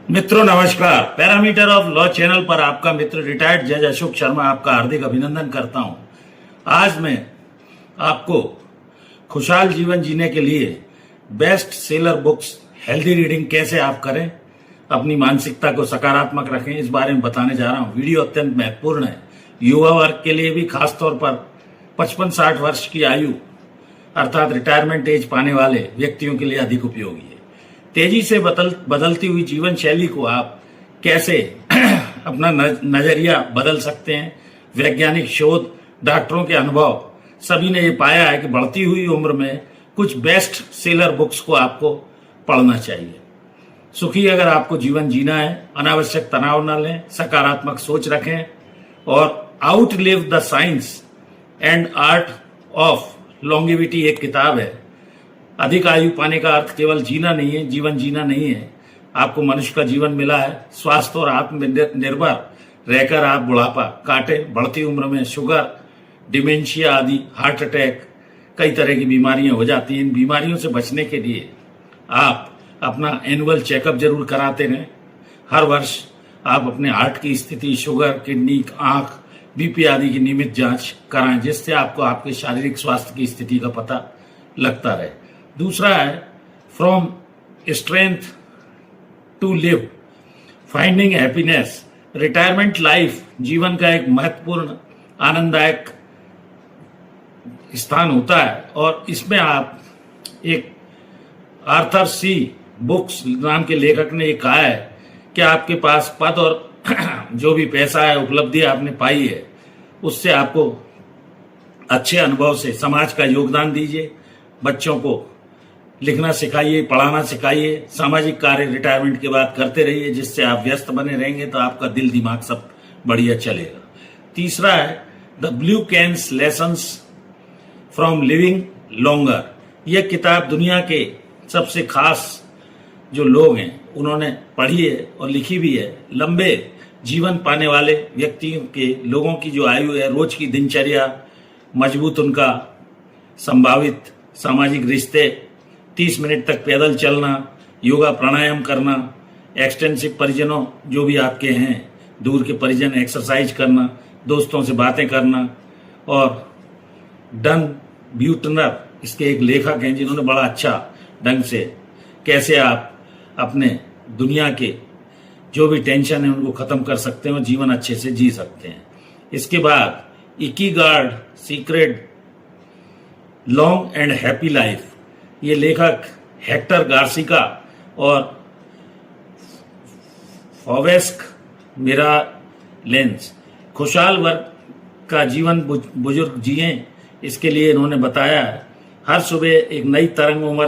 मित्रों नमस्कार। Parameter of law channel पर आपका मित्र रिटायर्ड जज अशोक शर्मा आपका हार्दिक अभिनंदन करता हूं। आज मैं आपको खुशहाल जीवन जीने के लिए best seller books healthy reading कैसे आप करें, अपनी मानसिकता को सकारात्मक रखें, इस बारे में बताने जा रहा हूं। वीडियो अत्यंत महत्वपूर्ण है, युवा वर्ग के लिए भी, खासतौर पर 55-60 वर्ष की आयु अर्थात रिटायरमेंट एज पाने वाले व्यक्तियों के लिए अधिक उपयोगी है। तेजी से बदलती हुई जीवन शैली को आप कैसे अपना नजरिया बदल सकते हैं। वैज्ञानिक शोध, डॉक्टरों के अनुभव, सभी ने ये पाया है कि बढ़ती हुई उम्र में कुछ बेस्ट सेलर बुक्स को आपको पढ़ना चाहिए। सुखी अगर आपको जीवन जीना है, अनावश्यक तनाव न लें, सकारात्मक सोच रखें और outlive the science and art of longevity एक किताब है। अधिक आयु पाने का अर्थ केवल जीना नहीं है, जीवन जीना नहीं है। आपको मनुष्य का जीवन मिला है, स्वास्थ्य और आत्मनिर्भर रहकर आप बुढ़ापा काटे। बढ़ती उम्र में शुगर, डिमेंशिया आदि, हार्ट अटैक, कई तरह की बीमारियां हो जाती हैं। इन बीमारियों से बचने के लिए आप अपना एनुअल चेकअप जरूर कराते रहें। हर वर्ष आप अपने हार्ट की स्थिति, शुगर, किडनी, आंख, बीपी आदि की नियमित जांच कराएं, जिससे आपको आपके शारीरिक स्वास्थ्य की स्थिति का पता लगता रहे। दूसरा है from strength to live, finding happiness. Retirement life जीवन का एक महत्वपूर्ण आनंददायक स्थान होता है और इसमें आप एक आर्थर सी बुक्स नाम के लेखक ने ये कहा है कि आपके पास पद और जो भी पैसा है, उपलब्धि आपने पाई है, उससे आपको अच्छे अनुभव से समाज का योगदान दीजिए। बच्चों को लिखना सिखाइए, पढ़ाना सिखाइए, सामाजिक कार्य रिटायरमेंट के बाद करते रहिए, जिससे आप व्यस्त बने रहेंगे तो आपका दिल दिमाग सब बढ़िया चलेगा। तीसरा है the blue cans lessons from living longer. यह किताब दुनिया के सबसे खास जो लोग हैं उन्होंने पढ़ी है और लिखी भी है। लंबे जीवन पाने वाले व्यक्तियों के, लोगों की जो आयु है, रोज की दिनचर्या, मजबूत उनका संभावित सामाजिक रिश्ते, 30 मिनट तक पैदल चलना, योगा प्राणायाम करना, एक्सटेंसिव परिजनों जो भी आपके हैं, दूर के परिजन, एक्सरसाइज करना, दोस्तों से बातें करना। और डन ब्यूटनर इसके एक लेखक हैं जिन्होंने बड़ा अच्छा ढंग से कैसे आप अपने दुनिया के जो भी टेंशन है उनको खत्म कर सकते हैं और जीवन अच्छे से जी सकते हैं। इसके बाद इकीगार्ड secret long and happy life, ये लेखक हेक्टर गार्सिका और फॉवेस्क मिरालेंस खुशहाल वर्ग का जीवन बुजुर्ग जिए, इसके लिए इन्होंने बताया है। हर सुबह एक नई तरंग उम्र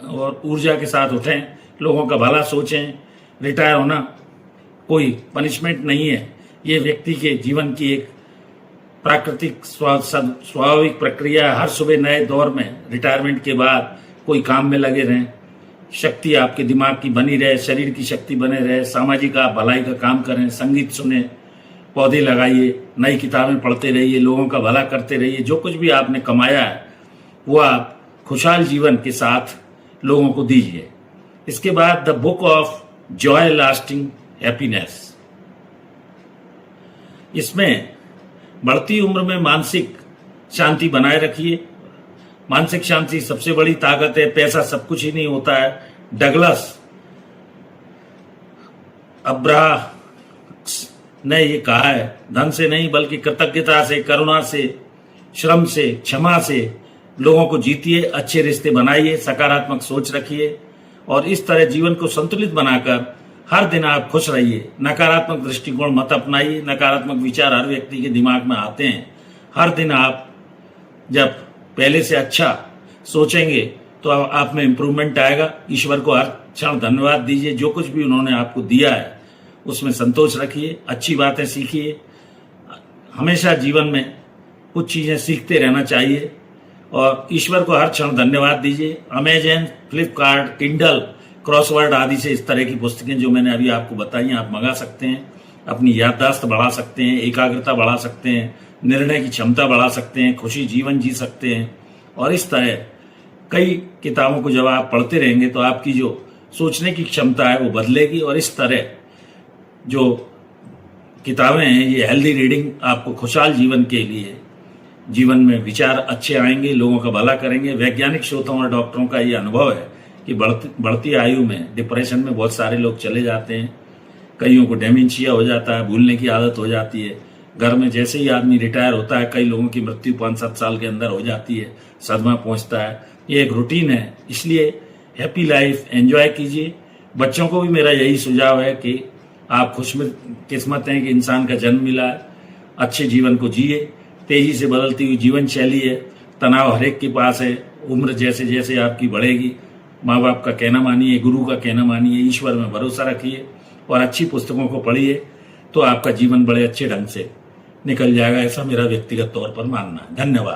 और ऊर्जा के साथ उठें, लोगों का भला सोचें। रिटायर होना कोई पनिशमेंट नहीं है, ये व्यक्ति के जीवन की एक प्राकृतिक स्वाभाविक प्रक्रिया है। हर सुबह नए दौर में रिटायरमेंट के बाद कोई काम में लगे रहें, शक्ति आपके दिमाग की बनी रहे, शरीर की शक्ति बने रहे, सामाजिक आप भलाई का काम करें, संगीत सुने, पौधे लगाइए, नई किताबें पढ़ते रहिए, लोगों का भला करते रहिए। जो कुछ भी आपने कमाया है वो आप खुशहाल जीवन के साथ लोगों को दीजिए। इसके बाद the book of Joy lasting happiness, इसमें बढ़ती उम्र में मानसिक शांति बनाए रखिए। मानसिक शांति सबसे बड़ी ताकत है, पैसा सब कुछ ही नहीं होता है। डगलस अब्राह ने ये कहा है, धन से नहीं बल्कि कृतज्ञता से, करुणा से, श्रम से, क्षमा से लोगों को जीतिए, अच्छे रिश्ते बनाइए, सकारात्मक सोच रखिए और इस तरह जीवन को संतुलित बनाकर हर दिन आप खुश रहिए। नकारात्मक दृष्टिकोण मत अपनाइए। नकारात्मक विचार हर व्यक्ति के दिमाग में आते हैं। हर दिन आप जब पहले से अच्छा सोचेंगे तो आप में इम्प्रूवमेंट आएगा। ईश्वर को हर क्षण धन्यवाद दीजिए। जो कुछ भी उन्होंने आपको दिया है उसमें संतोष रखिए, अच्छी बातें सीखिए। हमेशा जीवन में कुछ चीजें सीखते रहना चाहिए और ईश्वर को हर क्षण धन्यवाद दीजिए। अमेजन, फ्लिपकार्ट, किंडल, क्रॉसवर्ड आदि से इस तरह की पुस्तकें जो मैंने अभी आपको बताई आप मंगा सकते हैं। अपनी याददाश्त बढ़ा सकते हैं, एकाग्रता बढ़ा सकते हैं, निर्णय की क्षमता बढ़ा सकते हैं, खुशी जीवन जी सकते हैं। और इस तरह कई किताबों को जब आप पढ़ते रहेंगे तो आपकी जो सोचने की क्षमता है वो बदलेगी। और इस तरह जो किताबें हैं ये हेल्दी रीडिंग आपको खुशहाल जीवन के लिए, जीवन में विचार अच्छे आएंगे, लोगों का भला करेंगे। वैज्ञानिक स्रोतों और डॉक्टरों का ये अनुभव है कि बढ़ती आयु में डिप्रेशन में बहुत सारे लोग चले जाते हैं। कईयों को डेमेंशिया हो जाता है, भूलने की आदत हो जाती है। घर में जैसे ही आदमी रिटायर होता है, कई लोगों की मृत्यु 5-7 साल के अंदर हो जाती है, सदमा पहुंचता है। ये एक रूटीन है, इसलिए हैप्पी लाइफ एंजॉय कीजिए। बच्चों को भी मेरा यही सुझाव है कि आप खुशकिस्मत हैं कि इंसान का जन्म मिला है, अच्छे जीवन को जिए। तेजी से बदलती हुई जीवन शैली है, तनाव हरेक के पास है। उम्र जैसे जैसे आपकी बढ़ेगी, माँ बाप का कहना मानिए, गुरु का कहना मानिए, ईश्वर में भरोसा रखिए और अच्छी पुस्तकों को पढ़िए, तो आपका जीवन बड़े अच्छे ढंग से निकल जाएगा। ऐसा मेरा व्यक्तिगत तौर पर मानना है। धन्यवाद।